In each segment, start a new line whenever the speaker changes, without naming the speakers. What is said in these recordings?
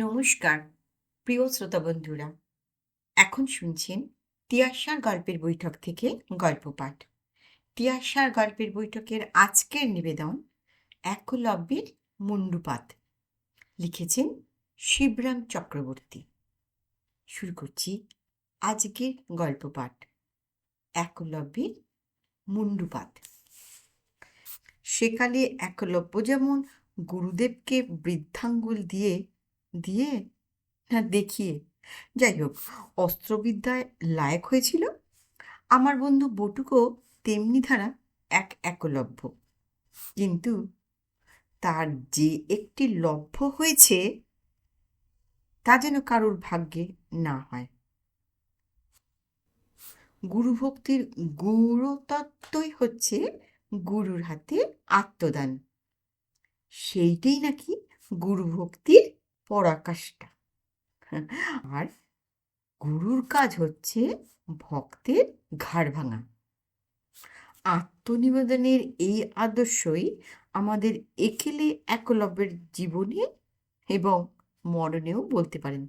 নমস্কার প্রিয় শ্রোতা বন্ধুরা, এখন শুনছেন তিয়াশার গল্পের বৈঠক থেকে গল্প পাঠ। তিয়াশার গল্পের বৈঠকের আজকের নিবেদন একলব্যের মুন্ডুপাত। লিখেছেন শিবরাম চক্রবর্তী। শুরু করছি আজকের গল্প পাঠ, একলব্যের মুন্ডুপাত। সেকালে একলব্য যেমন গুরুদেবকে বৃদ্ধাঙ্গুল দিয়ে দিয়ে না দেখিয়ে, যাই হোক, অস্ত্রবিদ্যায় লায়ক হয়েছিল, আমার বন্ধু বটুকও তেমনি ধারা এক একলব্য। কিন্তু তার যে একটি লভ্য হয়েছে তা যেন কারুর ভাগ্যে না হয়। গুরুভক্তির গুরুতত্ত্বই হচ্ছে গুরুর হাতে আত্মদান। সেইটাই নাকি গুরুভক্তির পরাকাষ্ঠা। আর গুরুর কাজ হচ্ছে ভক্তের ঘাড় ভাঙা। আত্মনিবেদনের এই আদর্শই আমাদের একেলে একলব্যের জীবনে এবং মরণেও বলতে পারেন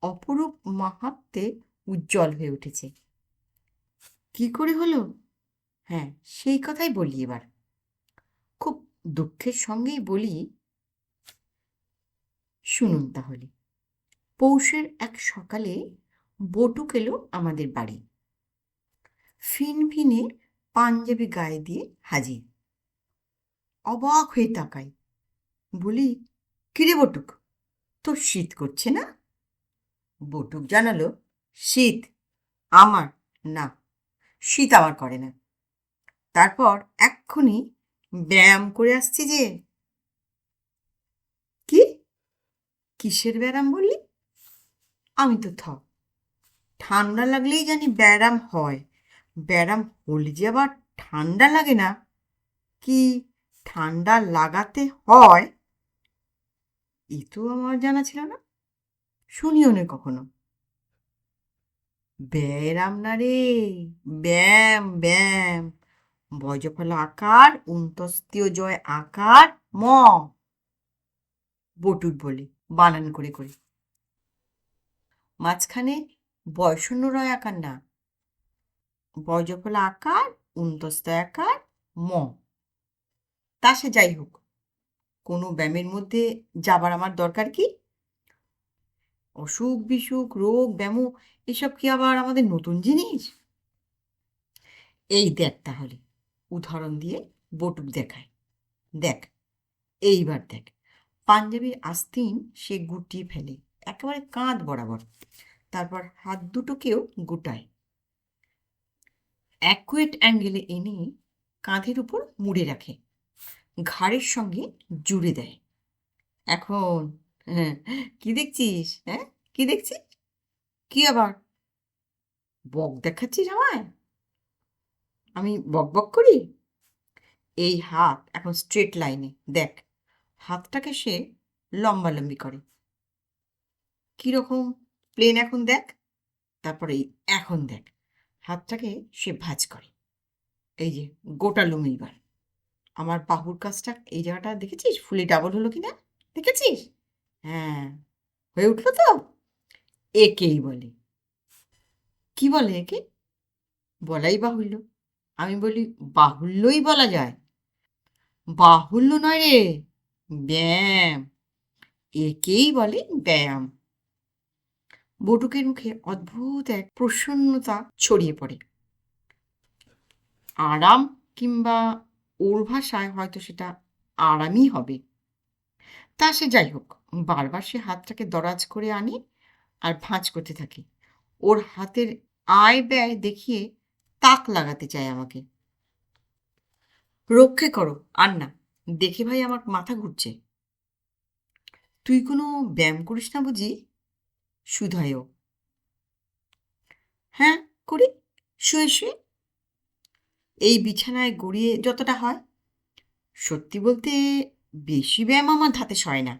অপরূপ মাহাত্ম্যে উজ্জ্বল হয়ে উঠেছে। কি করে হলো? হ্যাঁ, সেই কথাই বলি এবার। খুব দুঃখের সঙ্গেই বলি, শুনুন তাহলে। পৌষের এক সকালে বটুক এলো আমাদের বাড়ি। ফিনফিনে পাঞ্জাবি গায়ে দিয়ে হাজির। অবাক হয়ে তাকাই, বলি, কিরে বটুক, তোর শীত করছে না? বটুক জানালো, শীত আমার না, শীত আমার করে না। তারপর এক্ষুনি ব্যায়াম করে আসছি যে। কি? কিসের ব্যায়াম বললি? আমি তো ঠান্ডা লাগলেই জানি ব্যায়াম হয়, ব্যায়াম হলে যে আবার ঠান্ডা লাগে না, কি ঠান্ডা লাগাতে হয় এ তো আমার জানা ছিল না, শুনিও নি কখনো। ব্যায়াম না রে, ব্যায়াম ব্যায়াম, বজফলা আকার উন্তস্তীয় জয় আকার ম, বটুক বলে বানান করে করে। মাঝখানে বয়শূন্য রয় আকার না, বজফলা আকার উন্তস্ত আকার ম। তা সে যাই হোক, কোনো ব্যায়ামের মধ্যে যাবার আমার দরকার কি? অসুখ বিসুখ রোগ ব্যামো এসব কি আবার আমাদের নতুন জিনিস? এই দেখ তাহলে, উদাহরণ দিয়ে বটুক দেখায়। দেখ, এইবার দেখ। পাঞ্জাবির আস্তিন সে গুটিয়ে ফেলে একেবারে কাঁধ বরাবর, তারপর হাত দুটোকেও গুটায়, অ্যাকুয়েট অ্যাঙ্গেলে এনে কাঁধের উপর মুড়ে রাখে, ঘাড়ের সঙ্গে জুড়ে দেয়। এখন হ্যাঁ, কি দেখছিস? হ্যাঁ, কি দেখছিস? কি আবার বক দেখাচ্ছিস আমায়? আমি বক বক করি? এই হাত এখন স্ট্রেট লাইনে দেখ, হাতটাকে সে লম্বালম্বি করে। কিরকম প্লেন এখন দেখ, তারপরে এখন দেখ হাতটাকে সে ভাঁজ করে। এই যে গোটা লুম। এইবার আমার বাহুর কাজটা, এই জায়গাটা দেখেছিস ফুলি ডাবল হলো কিনা? দেখেছিস? হ্যাঁ, হয়ে উঠলো তো। একেই বলে। কি বলে একে? বলাই বাহুল্য। আমি বলি বাহুল্যই বলা যায়, বাহুল্য নয় রে, ব্যায়াম। একেই বলে ব্যায়াম। বটুকের মুখে অদ্ভুত এক প্রসন্নতা ছড়িয়ে পড়ে। আরাম, কিংবা ওর ভাষায় হয়তো সেটা আরামই হবে। তা সে যাই হোক, বারবার সে হাতটাকে দরাজ করে আনে আর ভাঁজ করতে থাকে। ওর হাতের আয় ব্যয় দেখিয়ে তাক লাগাতে চায় আমাকে। রক্ষে করো, আর না, দেখে ভাই আমার মাথা ঘুরছে। তুই কোনো ব্যায়াম করিস না বুঝি? শুধায় ও। হ্যাঁ, করি, শুয়ে শুয়ে, এই বিছানায় গড়িয়ে যতটা হয়। সত্যি বলতে বেশি ব্যায়াম আমার ধাতে সয় না।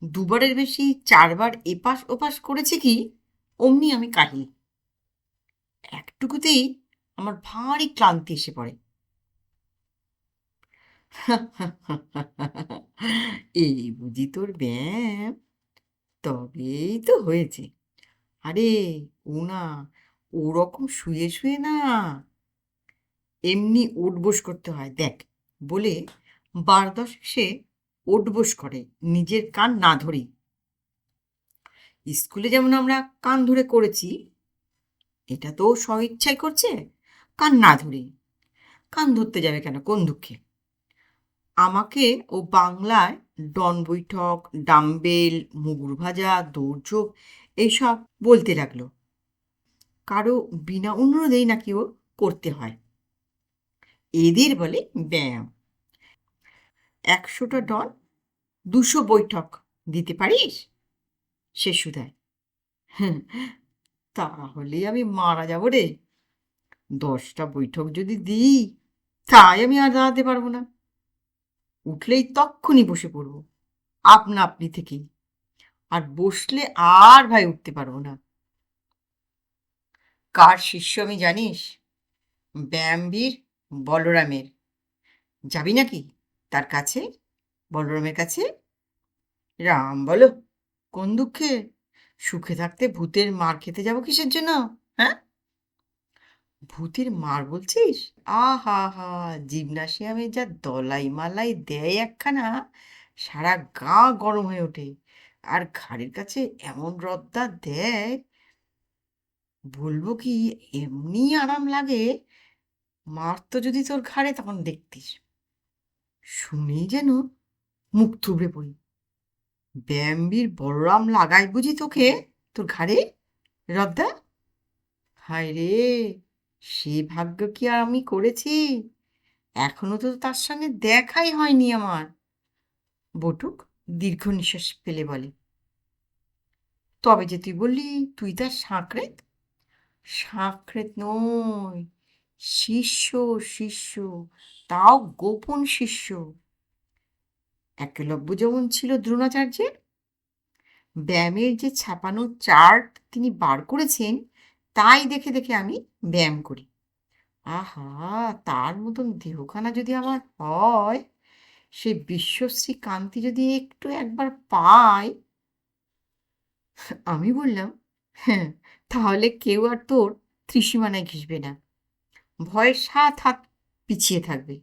দুবারের বেশি 4বার এপাশ ওপাশ করেছি কি অমনি আমি কাহি। একটুকুতেই আমার ভারী ক্লান্তি এসে পড়ে। এই বুঝি তোর ব্যায়াম? তবেই তো হয়েছে। আরে ও না, ওরকম শুয়ে শুয়ে না, এমনি ওঠবোস করতে হয় দেখ বলে 12 সে ওঠবোস করে, নিজের কান না ধরেই। স্কুলে যেমন আমরা কান ধরে করেছি, এটা তো স্বইচ্ছাই করছে, কান না ধরেই। কান ধরতে যাবে কেন, কোন দুঃখে? আমাকে ও বাংলায় ডন বৈঠক, ডাম্বেল, মুগুর ভাজা, দৌড়ঝোঁক এইসব বলতে লাগলো। কারো বিনা অনুরোধেই নাকি ও করতে হয়। এদের বলে ব্যায়াম। 100টা ডন, 200 বৈঠক দিতে পারিস? সে শুধায়। হুম, তাহলে আমি মারা যাব রে। 10টা বৈঠক যদি দিই, তাই আমি আর দাঁড়াতে পারবো না। উঠলেই তক্ষুনি বসে পড়বো, আপনা আপনি থেকেই। আর বসলে আর ভাই উঠতে পারবো না। কার শিষ্য আমি জানিস? ব্যায়ামবীর বলরামের। যাবি নাকি তার কাছে, বলরামের কাছে? রাম বলো, কোন দুঃখে? সুখে থাকতে ভূতের মার খেতে যাব কিসের জন্য? হ্যাঁ, ভূতের মার বলছিস? আহা হা, জিমনাসিয়ামে যা দলাই মালাই দেয় একখানা, সারা গা গরম হয়ে ওঠে। আর ঘাড়ের কাছে এমন রদ্দা দেয়, বলবো কি, এমনি আরাম লাগে। মারতো যদি তোর ঘাড়ে, তখন দেখতিস। শুনেই যেন মুখ থুবড়ে পড়ি। ব্যায়ামবীর বলরাম লাগাই বুঝি তোকে, তোর ঘাড়ে রদ্দা? হায় রে, সে ভাগ্য কি আর আমি করেছি? এখনো তো তার সঙ্গে দেখাই হয়নি আমার। বটুক দীর্ঘ নিঃশ্বাস ফেলে বলে। তবে যে তুই বললি তুই তার সাঁকড়েত? সাঁকড়েত নয়, শিষ্য, শিষ্য, তাও গোপন শিষ্য। একলব্য যেমন ছিল দ্রোণাচার্যের, ব্যায়ামের যে ছাপানো চার্ট তিনি বার করেছেন, তাই দেখে দেখে আমি ব্যায়াম করি। আহা, তার মতন দেহখানা যদি আমার হয়, সে বিশ্বশ্রী কান্তি যদি একটু একবার পাই। আমি বললাম, হ্যাঁ, তাহলে কেউ আর তোর ত্রিসীমানায় ঘেঁষবে না, ভয়ে 7 হাত পিছিয়ে থাকবে।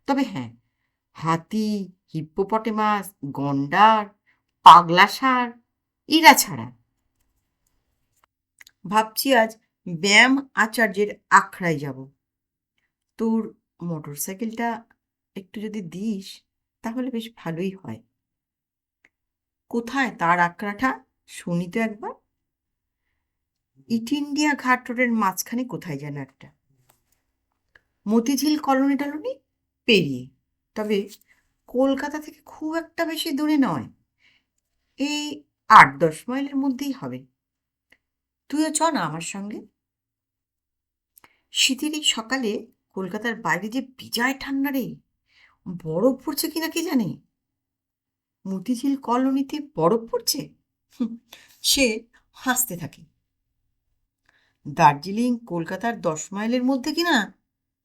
তবে হ্যাঁ, হাতি, হিপ্পোপটেমাস, গন্ডার, পাগলা ষাঁড়, এরা ছাড়া। ভাবছি আজ ব্যায়াম আচার্যের আখড়ায় যাব। তোর মোটর সাইকেলটা একটু যদি দিস, তাহলে বেশ ভালোই হয়। কোথায় তার আখড়াটা, শুনি তো একবার। ইট ইন্ডিয়া ঘাট রোডের মাঝখানে কোথায় যেন একটা, মতিঝিল কলোনি টলোনি পেরিয়ে। তবে কলকাতা থেকে খুব একটা বেশি দূরে নয়, এই 8-10 মাইলের মধ্যেই হবে। তুইও চ না আমার সঙ্গে। শীতের এই সকালে কলকাতার বাইরে যে বিজয় ঠান্ডা রে, বরফ পড়ছে কিনা কি জানে। মতিঝিল কলোনিতে বরফ পড়ছে? হুঁ, সে হাসতে থাকে। দার্জিলিং কলকাতার 10 মাইলের মধ্যে কিনা,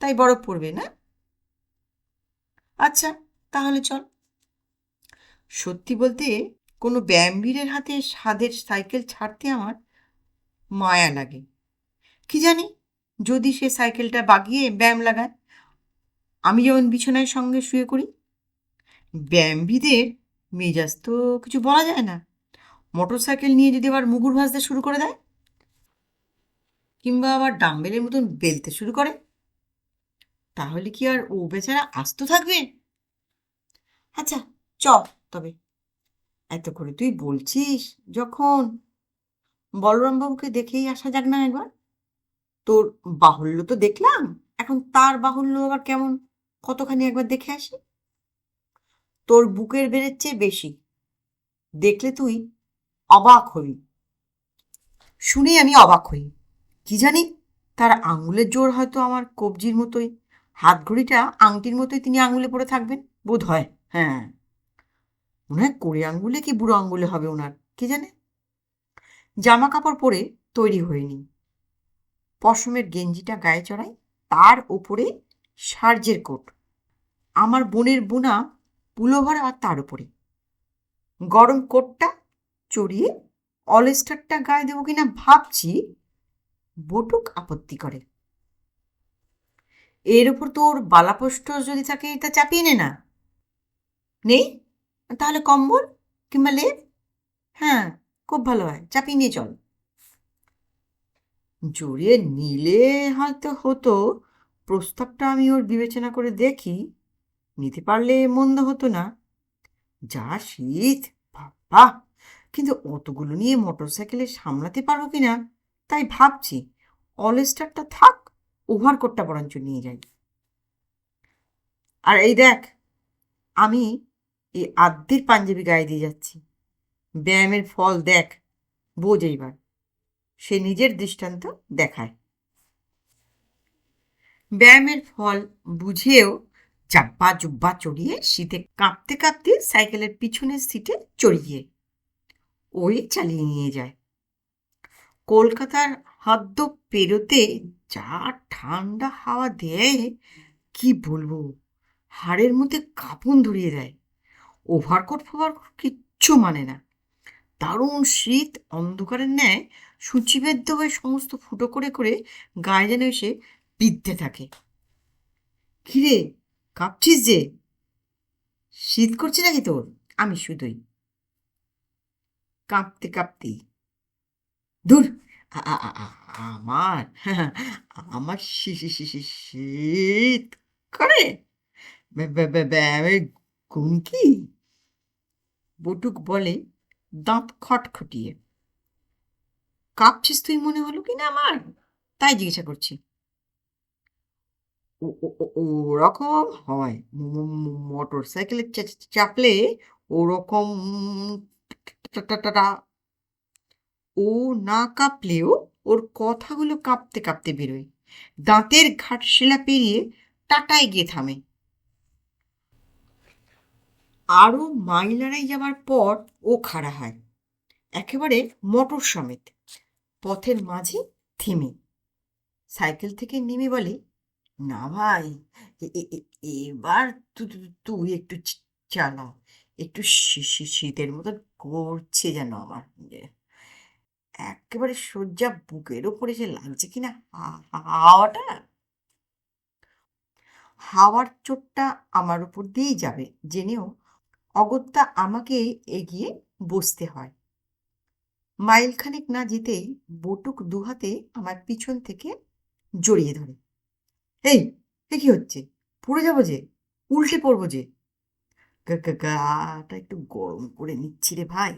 তাই বরফ পড়বে না? আচ্ছা, তাহলে চল। সত্যি বলতে, কোনো ব্যায়ামবীরের হাতে স্বাদের সাইকেল ছাড়তে আমার মায়া লাগে। কি জানি, যদি সে সাইকেলটা বাগিয়ে ব্যায়াম লাগায়, আমি যেমন বিছানায় সঙ্গে শুয়ে করি। ব্যায়ামবীদের মেজাজ তো কিছু বলা যায় না। মোটর সাইকেল নিয়ে যদি আবার মুগুর ভাজতে শুরু করে দেয়, কিংবা আবার ডাম্বেলের মতন বেলতে শুরু করে, তাহলে কি আর ও বেচারা আস্ত থাকবে? আচ্ছা, চ তবে। এত করে তুই বলছিস যখন, বলরামবাবুকে দেখেই আসা যাক না একবার। তোর বাহুল্য তো দেখলাম, এখন তার বাহুল্য আবার কেমন, কতখানি একবার দেখে আসি। তোর বুকের বেড়ের চেয়ে বেশি, দেখলে তুই অবাক হবি। শুনেই আমি অবাক হই। কি জানি, তার আঙুলের জোর হয়তো আমার কবজির মতোই, হাত ঘড়িটা আংটির মতোই তিনি আঙুলে পড়ে থাকবেন বোধ হয়। হ্যাঁ, মনে হয় কোড়ে আঙ্গুলে কি বুড়ো আঙ্গুলে হবে ওনার, কে জানে। জামা কাপড় পরে তৈরি হয়নি, পশমের গেঞ্জিটা গায়ে চড়াই, তার ওপরে সার্জের কোট, আমার বোনের বোনা পুলোভার, আর তার উপরে গরম কোটটা চড়িয়ে অলস্টারটা গায়ে দেবো কিনা ভাবছি, বটুক আপত্তি করে। এর ওপর তোর বালাপোষ্ট যদি থাকে তা চাপিয়ে নে না। নেই? তাহলে কম্বল কিংবা লেপ? হ্যাঁ, খুব ভালো হয়, চাপিয়ে নিয়ে চল। জড়িয়ে নিলে হয়তো হতো, প্রস্তাবটা আমি ওর বিবেচনা করে দেখি, নিতে পারলে মন্দ হতো না। যা শীত, বাবা! কিন্তু অতগুলো নিয়ে মোটরসাইকেলে সামলাতে পারবো কিনা তাই ভাবছি অলস্টারটা থাক, ওভারকোটটা বরঞ্চ নিয়ে যাই। আর এই দেখ, আমি এই আদ্যির পাঞ্জাবি গায়ে দিয়ে যাচ্ছি। ব্যায়ামের ফল দেখ, বোঝ এইবার। সে নিজের দৃষ্টান্ত দেখায়। ব্যায়ামের ফল বুঝেও চাব্বা জুব্বা চড়িয়ে শীতে কাঁপতে কাঁপতে সাইকেলের পিছনের সিটে চড়িয়ে ওই চালিয়ে নিয়ে যায়। কলকাতার হাদ্দ পেরোতে যা ঠান্ডা হাওয়া দেয় কি বলবো, হাড়ের মধ্যে কাঁপুন ধরিয়ে দেয়। ওভারকোট ফোভারকোট কিচ্ছু মানে না। দারুণ শীত অন্ধকারের ন্যায় সূচিবেদ্ধ হয়ে সমস্ত ফুটো করে করে গায়ে যেন এসে বিদ্ধে থাকে। কিরে, কাঁপছিস যে? শীত করছে নাকি তোর? আমি শুধুই কাঁপতে কাঁপতেই, ধুর, আমার আমার শীত করে। ব্যায়ামের গুণ কি? বটুক বলে দাঁত খটখটিয়ে। কাঁপছিস তুই মনে হলো কিনা আমার, তাই জিজ্ঞাসা করছি। ওরকম হয়, মোটর সাইকেলে চাপলে ওরকম ও না কাঁপলেও ওর কথাগুলো কাঁপতে কাঁপতে বেরোয়। দাঁতের ঘাটশিলা পেরিয়ে টাটায় গিয়ে থামে। আরও মাইল আড়াই যাবার পর ও খাড়া হয়, একেবারে মোটর সমেত, পথের মাঝে থেমে। সাইকেল থেকে নেমে বলে, না ভাই, এবার তুই একটু চালা, একটু শীতের মতো করছে যেন আমার। একেবারে শয্যা বুকের ওপরে যে লাগছে কিনা হাওয়াটা, হাওয়ার চোটটা আমার উপর দিয়েই যাবে জেনেও অগত্যা আমাকে এগিয়ে বসতে হয়। মাইলখানেক না যেতেই বটুক দুহাতে আমার পিছন থেকে জড়িয়ে ধরে। এই, কি হচ্ছে? পড়ে যাবো যে, উল্টে পড়বো যে। গাটা একটু গরম করে নিচ্ছি রে ভাই।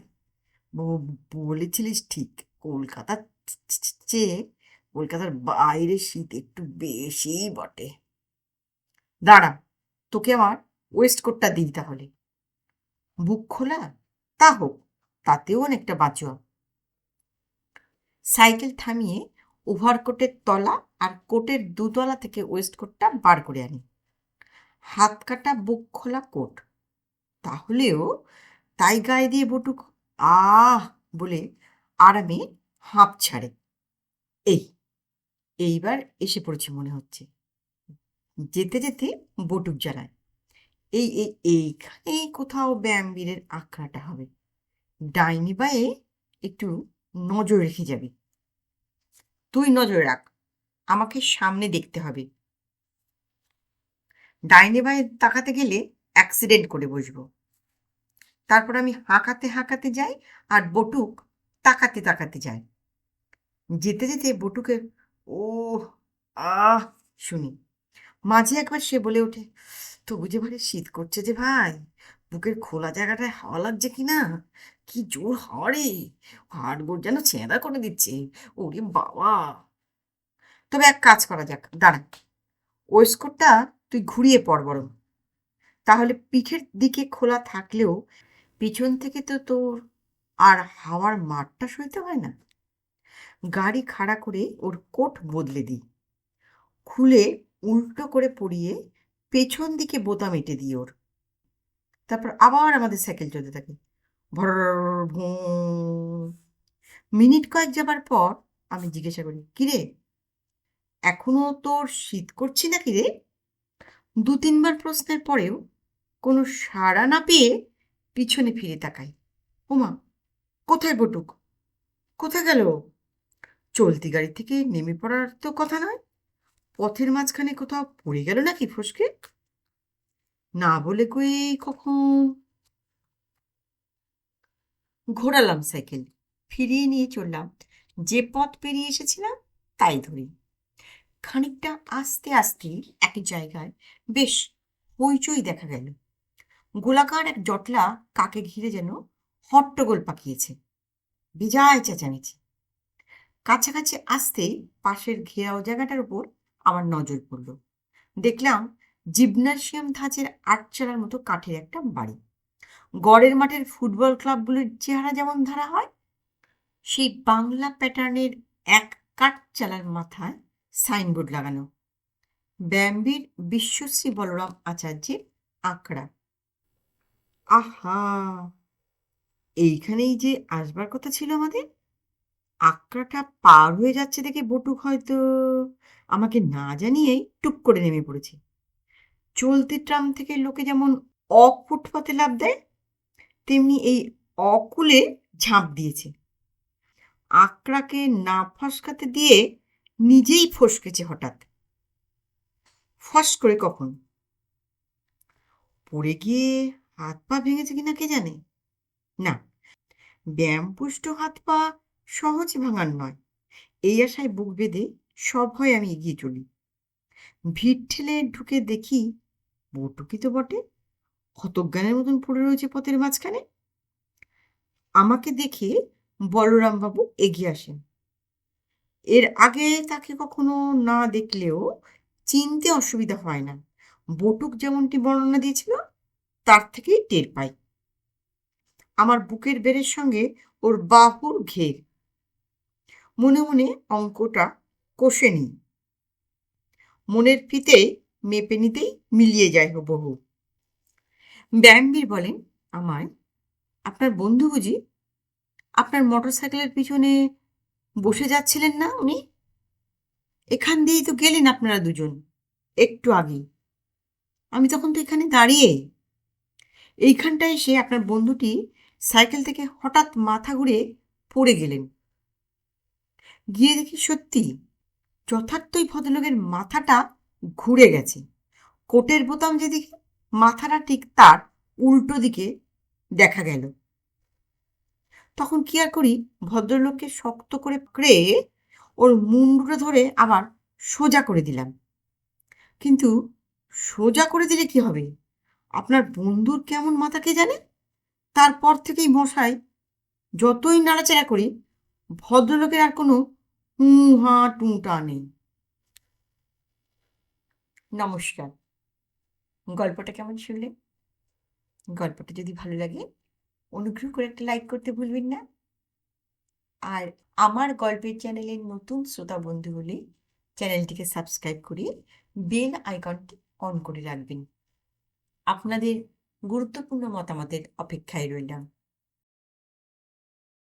বলেছিলিস ঠিক, কলকাতার চেয়ে কলকাতার বাইরে শীত একটু বেশিই বটে। দাঁড়া, তোকে আমার ওয়েস্টকোটটা দিই তাহলে। বুক খোলা? তা হোক, তাতেও অনেকটা বাঁচোয়া। সাইকেল থামিয়ে ওভারকোটের তলা আর কোটের দুতলা থেকে ওয়েস্টকোটটা বার করে আনি। হাত কাটা বুক খোলা কোট, তাহলেও তাই গায়ে দিয়ে বটুক আহ বলে আরামে হাঁপ ছাড়ে। এই, এইবার এসে পড়েছি মনে হচ্ছে। যেতে যেতে বটুক জানায়, এইখানেই কোথাও ব্যায়ামবীরের আখড়াটা হবে। ডাইনি বায়ে একটু নজর রেখে যাবি। তুই নজর রাখ, আমাকে সামনে দেখতে হবে। ডাইনি বায়ে তাকাতে গেলে অ্যাক্সিডেন্ট করে বসবো। তারপর আমি হাঁকাতে হাঁকাতে যাই আর বটুক তাকাতে তাকাতে যায়। যেতে যেতে বটুকের ও আহ শুনি। মাঝে একবার সে বলে ওঠে, তবু যে ভারী শীত করছে যে ভাই, বুকের খোলা জায়গাটায় হাওয়া লাগছে কিনা, কি জোর হাওয়া রে, হাড়গোড় যেন ছেঁদা করে দিচ্ছে। ওরে বাবা! তবে এক কাজ করা যাক, দাঁড়া, ওয়েস্টকোটটা তুই ঘুরিয়ে পড় বরং, তাহলে পিঠের দিকে খোলা থাকলেও পিছন থেকে তো তোর আর হাওয়ার মারটা সইতে হয় না। গাড়ি খাড়া করে ওর কোট বদলে দিই, খুলে উল্টো করে পরিয়ে পেছন দিকে বোতাম এঁটে দিই ওর। তারপর আবার আমাদের সাইকেল চলতে থাকে, ভর ভুঁ। মিনিট কয়েক যাবার পর আমি জিজ্ঞাসা করি, কিরে, এখনো তোর শীত করছে নাকি রে? দু তিনবার প্রশ্নের পরেও কোনো সাড়া না পেয়ে পিছনে ফিরে তাকাই। ওমা, কোথায় বটুক? কোথায় গেল? চলতি গাড়ি থেকে নেমে পড়ার তো কথা নয়। পথের মাঝখানে কোথাও পড়ে গেল নাকি ফসকে? না বলে কই কখন ঘোরালাম সাইকেল, ফিরিয়ে নিয়ে চললাম যে পথ পেরিয়ে এসেছিলাম তাই ধরি। খানিকটা আস্তে আস্তে এক জায়গায় বেশ হইচই দেখা গেল। গোলাকার এক জটলা কাকে ঘিরে যেন হট্টগোল পাকিয়েছে, বেজায় চেঁচামেচি। কাছাকাছি আসতেই পাশের ঘেরাও জায়গাটার উপর আমার নজর পড়ল। দেখলাম জিমনাসিয়াম ধাঁচের আটচালার মতো কাঠের একটা বাড়ি। গড়ের মাঠের ফুটবল ক্লাবগুলির চেহারা যেমন ধরা হয়, সেই বাংলা প্যাটার্নের এক কাঠচালার মাথায় সাইনবোর্ড লাগানো, ব্যাম্বির বিশ্বশ্রী বলরাম আচার্যের আখড়া। আহা, এইখানেই যে আসবার কথা ছিল আমাদের। আখড়াটা পার হয়ে যাচ্ছে দেখে বটুক হয়তো আমাকে না জানিয়েই টুক করে নেমে পড়েছে। চলতি ট্রাম থেকে লোকে যেমন ফুটপাতে লাফ দেয়, তেমনি এই অকুলে ঝাঁপ দিয়েছে। আঁকড়াকে না ফসকাতে দিয়ে নিজেই ফসকেছে হঠাৎ। ফস করে কখন পড়ে গিয়ে হাত পা ভেঙেছে কিনা কে জানে। না, ব্যায়ামপুষ্ট হাত পা সহজে ভাঙার নয়, এই আশায় বুক বেঁধে সভয়ে আমি এগিয়ে চলি। ভিড় ঠেলে ঢুকে দেখি বটুকি তো বটে, হতজ্ঞানের মতন পড়ে রয়েছে পথের মাঝখানে। আমাকে দেখে বলরামবাবু এগিয়ে আসেন। এর আগে তাকে কখনো না দেখলেও চিনতে অসুবিধা হয় না। বটুক যেমনটি বর্ণনা দিয়েছিল তার থেকেই টের পাই। আমার বুকের বেড়ের সঙ্গে ওর বাহুর ঘের। মনে মনে অঙ্কটা কষে নিই, মনের ফিতে মেপে নিতেই মিলিয়ে যায় হুবহু। ব্যায়ামবীর বলেন আমায়, আপনার বন্ধু বুঝি? আপনার মোটর সাইকেলের পিছনে বসে যাচ্ছিলেন না উনি? এখান দিয়েই তো গেলেন আপনারা দুজন একটু আগেই। আমি তখন তো এখানে দাঁড়িয়ে। এইখানটায় এসে আপনার বন্ধুটি সাইকেল থেকে হঠাৎ মাথা ঘুরে পড়ে গেলেন। গিয়ে দেখি সত্যি যথার্থই ভদ্রলোকের মাথাটা ঘুরে গেছে। কোটের বোতাম যেদিকে, মাথাটা ঠিক তার উল্টো দিকে দেখা গেল। তখন কি আর করি, ভদ্রলোককে শক্ত করে পকড়ে ওর মুন্ডুটা ধরে আবার সোজা করে দিলাম। কিন্তু সোজা করে দিলে কি হবে? আপনার বন্ধুর কেমন মাথা কে জানে। তারপর থেকেই মশাই যতই নাড়াচাড়া করি, ভদ্রলোকের আর কোনো হা টুঁটা নেই। নমস্কার। গল্পটা কেমন শুনলেন? গল্পটা যদি ভালো লাগে অনুগ্রহ করে একটা লাইক করতে ভুলবেন না। আর আমার গল্পের চ্যানেলের নতুন শ্রোতা বন্ধু হলে চ্যানেলটিকে সাবস্ক্রাইব করে বেল আইকনটি অন করে রাখবেন। আপনাদের গুরুত্বপূর্ণ মতামতের অপেক্ষায় রইলাম।